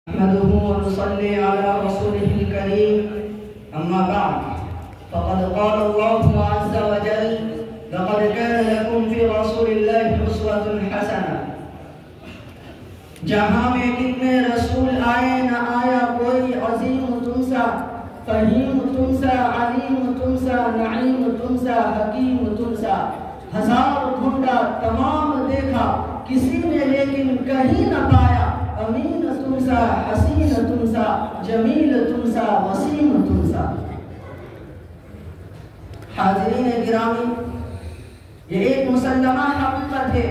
نحمده ونصلي على رسوله الكريم أما بعد فقد قال الله عز وجل لقد كان لكم في رسول الله أسوة حسنة. جہاں میں کتنے رسول آئے نہ آیا کوئی عظیم تم سا، فہیم تم سا، علیم تم سا، نعیم تم سا، حکیم تم سا. ہزار ڈھونڈا تمام دیکھا کسی نے لیکن کہیں نہ پایا. امین تم سا، حسین تم سا، جمیل تم سا، وسیم تم سا. حاضرین گرامی، یہ ایک مسلمہ حقیقت ہے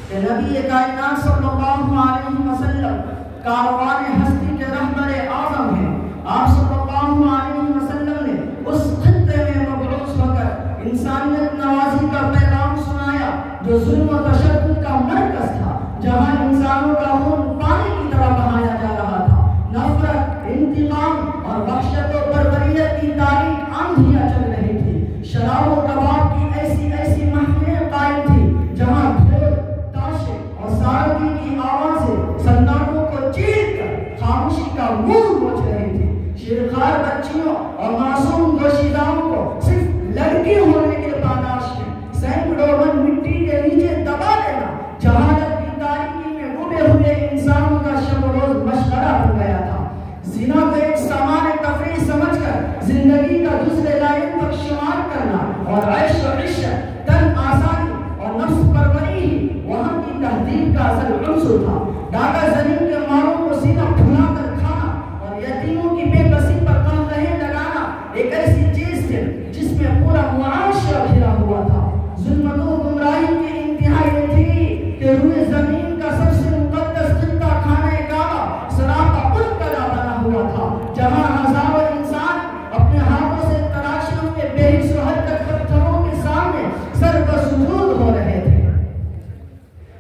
کہ نبی کائنات صلی اللہ علیہ وسلم کاروان ہستی کے رہبر اعظم ہیں. آپ صلی اللہ علیہ وسلم نے اس خطے میں مبعوث ہو کر انسانیت نوازی کا پیغام سنایا جو ظلم و تشدد کا مرکز تھا، جہاں انسانوں کا خون پانی کی طرح بہایا جا رہا تھا. نفرت، انتقام اور وحشت و بربریت کی تاریک آندھیاں چل رہی تھی. شراب و کباب کی ایسی محفلیں قائم تھی جہاں ڈھول، تاشے اور سارنگی کی آوازیں سناٹوں کو چیر کر خاموشی کا منہ بوجھ رہی تھی. شیرخوار بچیوں اور معصوم دوشیزاؤں کو صرف لڑکی ہونے کے پاداش میں سینکڑوں من مٹی کے نیچے دبا دینا جہالت کی تاریکی میں ڈوبے ہوئے انسانوں کا شب و روز مشغلہ بن گیا تھا. زنا کو ایک سامان تفریح سمجھ کر زندگی کا دوسرے لائن تک شمار کرنا اور عیش و عشرت، تن آسانی اور نفس پروری ہی وہاں کی تہذیب کا اصل عنصر تھا. ڈاکہ زمین کے ماروں کو سینہ پھلا کر کھانا اور یتیموں کی بے بسی پر قلقلیں لگانا ایک ایسی چیز تھی جس میں پورا معاشرہ گھرا ہوا تھا. ظلمت و گمراہی کی انتہا یہ تھی کہ روئے زمین کا سب سے مقدس خطہ خانہ کعبہ سراپا پختہ بنا ہوا تھا، جہاں ہزاروں انسان اپنے ہاتھوں سے تراشے ہوئے بے حس و حرکت پتھروں کے سامنے سر پر سجود ہو رہے تھے.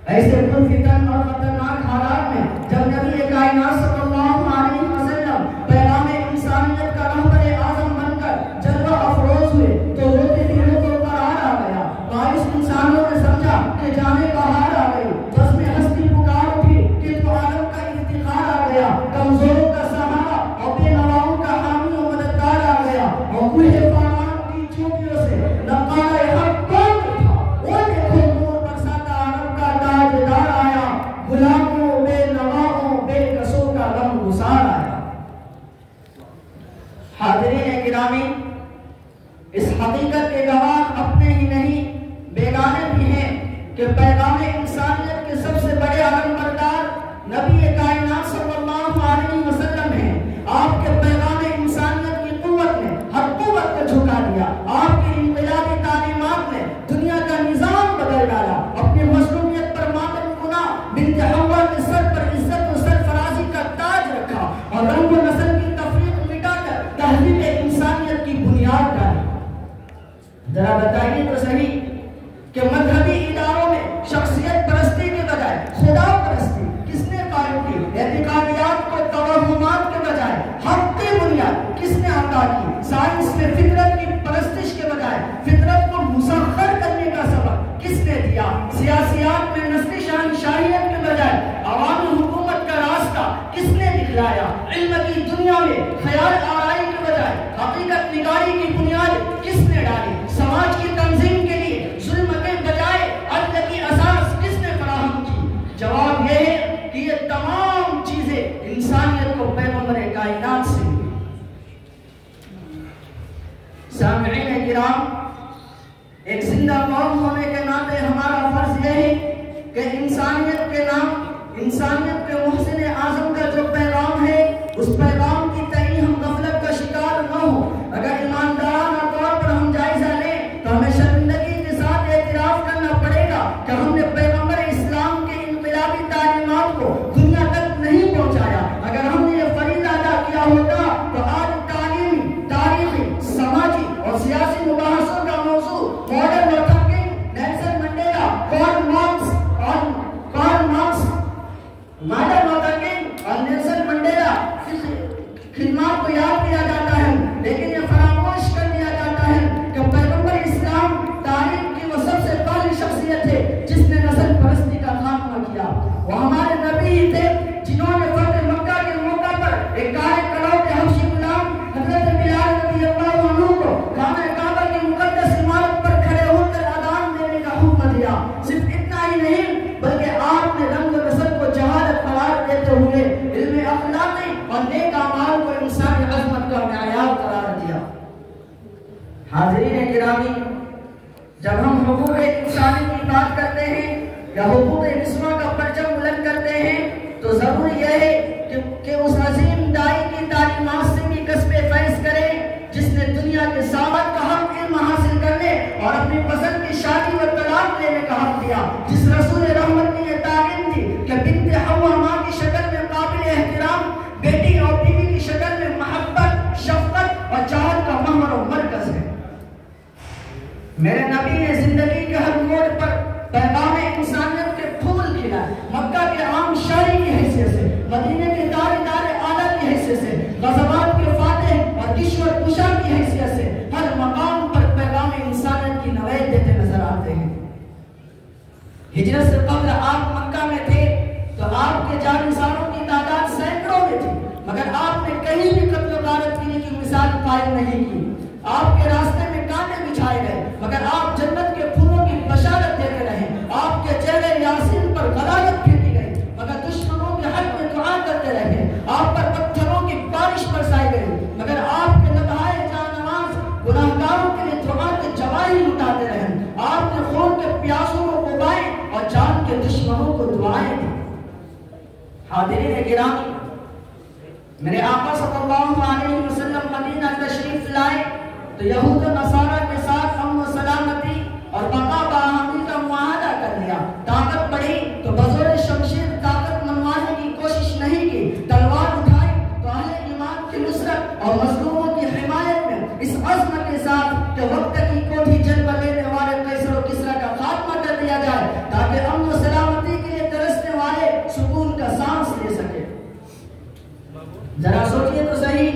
ایسے پرفتن اور خطرناک حالات میں جب نبی کائنات صلی اللہ علیہ وسلم پیغام انسانیت کا رہبر اعظم بن کر جلوہ افروز ہوئے تو روتے دلوں کو قرار آ گیا. باعث انسانوں نے سمجھا کہ جانے بہار آ گئی. بس میں ہستی پکار اٹھی کہ تو عالم کا افتخار آ گیا. کمزوروں کا سہارا اور بے نواؤں کا حامی و مددگار آ گیا. اور کوہ فاران کی چوٹیوں سے نقارہ حق کون اٹھا. وہ دیکھو نور برساتا عرب کا تاجدار آیا. غلاموں، بے نواؤں، بے کسوں کا غم گسار آیا. حاضرین گرامی، اس حقیقت کے گواہ اپنے ہی نہیں بیگانے بھی ہیں کہ پیغام انسانیت کے سب سے بڑے علم بردار نبی کائنات صلی اللہ علیہ وسلم ہیں. آپ کے پیغام انسانیت کی قوت نے ہر قوت کو جھکا دیا. آپ کی انقلابی تعلیمات نے دنیا کا نظام بدل ڈالا. اپنی مظلومیت پر ماتم کنا بنت حوا کے سر پر عزت و سرفرازی کا تاج رکھا اور رنگ و نسل کی تفریق مٹا کر تہذیب انسانیت کی بنیاد ڈالی. ذرا بتائیے تو صحیح کہ مذہبی اداروں میں شخصیت پرستی کے بجائے خدا پرستی کس نے قائم کی؟ اعتقادیات کو توہمات کے بجائے حق کی بنیاد کس نے عطا کی؟ سائنس میں فطرت کی پرستش کے بجائے فطرت کو مسخر کرنے کا سبق کس نے دیا؟ سیاسیات میں نسلی شاہیت کے بجائے عوامی حکومت کا راستہ کس نے دکھلایا؟ علم کی دنیا میں خیال آرائی کے بجائے حقیقت نگاری کی بنیاد کس نے ڈالی؟ سماج کی تنظیم کے لیے ظلم کے بجائے عدل کی اساس کس نے فراہم کی؟ جواب یہ ہے کہ یہ تمام چیزیں انسانیت کو پیغمبر کائنات سے ملی. سامعین کرام، ایک زندہ قوم ہونے کے ناطے ہمارا فرض یہ ہے کہ انسانیت کے نام، انسانیت کے محسن اعظم کا جو پیغام ہے اس پیغام کی تئیں ہم غفلت کا شکار نہ ہو. اگر ایماندارانہ طور پر ہم جائزہ لیں تو ہمیں شرمندگی کے ساتھ اعتراف کرنا پڑے گا کہ ہم نے پیغمبر اسلام کے انقلابی تعلیمات کو دنیا تک نہیں پہنچایا. اگر ہم نے یہ فریضہ ادا کیا ہوتا تو آج تعلیمی، تاریخی، سماجی اور سیاسی مباحثوں کا موضوع Martin Luther King, Nelson Mandela, Karl Marx Martin Luther King اور نیلسن منڈیلا خدمات کو یاد کیا جاتا ہے، لیکن یہ فراموش کر دیا جاتا ہے کہ پیغمبر اسلام تاریخ کی وہ سب سے پہلی شخصیت ہے جس نے نسل پرستی کا خاتمہ کیا. وہ ہمارے نبی تھے جنہوں نے فتح مکہ کے موقع بات کرتے ہیں یا حقوق نسواں کا پرچم بلند کرتے ہیں تو ضروری یہ ہے کہ اس عظیم دائی کی تعلیمات سے بھی کسب فیض کریں جس نے دنیا کے سعادت کا حق علم حاصل کرنے اور اپنی پسند کی شادی و طلاق لینے کا حق دیا، جس رسول رحمت نے یہ تعلیم دی کہ بنت حوا ماں کی شکل میں قابل احترام، بیٹی اور بیوی کی شکل میں محبت، شفقت اور چاہت کا محور و مرکز ہے۔ میرے نبی نے زندگی کے ہر موڑ پر پیغام انسانیت کے پھول کھلائے، مکہ کے عام شہری کی حیثیت سے، مدینے کے دار اعلیٰ کی حیثیت سے، غزوات کے فاتح اور دشمن کشا کی حیثیت سے ہر مقام پر پیغام انسانیت کی نوید دیتے نظر آتے ہیں۔ ہجرت سے قبل آپ مکہ میں تھے تو آپ کے جانساروں کی تعداد سینکڑوں میں تھی، مگر آپ نے کہیں بھی قتل و غارت گیری کی مثال قائم نہیں کی۔ آپ کے راستے میں کانٹے بچھائے گئے مگر آپ جنت کے پھولوں کی بشارت دیتے رہے۔ آپ کے چہرے یاسین پر غلالت پھینکی گئی مگر دشمنوں کے حق میں دعا کرتے رہے۔ آپ پر پتھروں کی بارش برسائی گئی مگر آپ کے لبہائے جانواز گناہگاروں کے لیے دعا کے جواہی لٹاتے رہے۔ آپ نے خون کے پیاسوں کو ابائے اور جان کے دشمنوں کو دعائیں دی۔ حاضرین گرامی، میرے آقا صلی اللہ علیہ وسلم مدینہ تشریف لائے تو یہود و نصارہ کے ساتھ امن و سلامتی اور بقا باہمی کا معاہدہ کر لیا۔ طاقت بڑھی تو بزور شمشیر طاقت منوانے کی کوشش نہیں کی، تلوار اٹھائی تو اہل ایمان کی نصرت اور مظلوموں کی حمایت میں اس عزم کے ساتھ کہ وقت کی کوٹھی جلوہ لینے والے قیصر و کسریٰ کا خاتمہ کر دیا جائے تاکہ امن و سلامتی کے لیے ترسنے والے سکون کا سانس لے سکے۔ ذرا سوچئے تو صحیح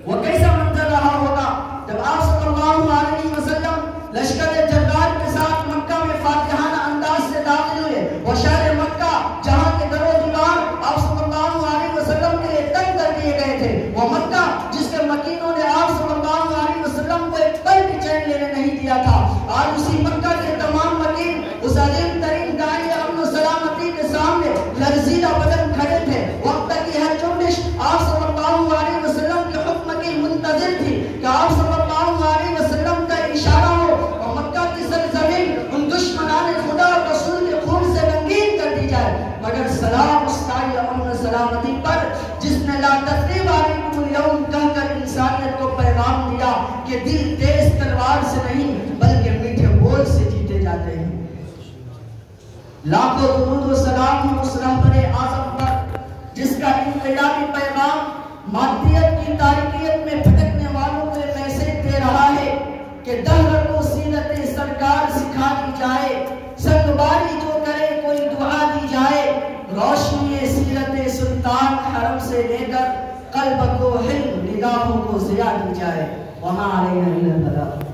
وہ کیسا منظر رہا ہوگا جب آپ صلی اللہ علیہ وسلم لشکر جرار کے ساتھ مکہ میں فاتحانہ انداز سے داخل ہوئے۔ وہ شہر مکہ جہاں کے در و دیوار آپ صلی اللہ علیہ وسلم کے لیے تنگ کر دیے گئے تھے، وہ مکہ جس کے مکینوں نے آپ صلی اللہ علیہ وسلم کو ایک پل بھی چین لینے نہیں دیا تھا، آج اسی مکہ کے تمام مکین اس عظیم ترین داعی امن و سلامتی کے سامنے لرزیدہ بدن کھڑے تھے۔ وقت کی ہر جنبش آپ صلی اللہ علیہ وسلم کے حکم کی منتظر تھی کہ آپ صلی اللہ علیہ وسلم کا اشارہ ہو اور مکہ کی سرزمین ان دشمنان خدا اور رسول کے خون سے رنگین کر دی جائے، مگر سلام اس داعی امن و سلامتی پر جس نے لا تثریب علیکم اليوم کہہ کر انسانیت کو پیغام دیا کہ دل تیز تلوار سے نہیں بلکہ میٹھے بول سے جیتے جاتے ہیں۔ لاکھوں درود و سلام اس رہبر اعظم پر جس کا انقلابی پیغام مادیت کی تاریکیت میں بھٹکنے والوں کو یہ میسج دے رہا ہے کہ دہر کو سیرت سرکار سکھا دی جائے، سنگباری جو کرے کوئی دعا دی جائے، روشنی سیرت سلطان حرم سے لے کر قلب کو حلم نگاہوں کو ضیاء دی جائے۔ وہاں علیہ البلاغ۔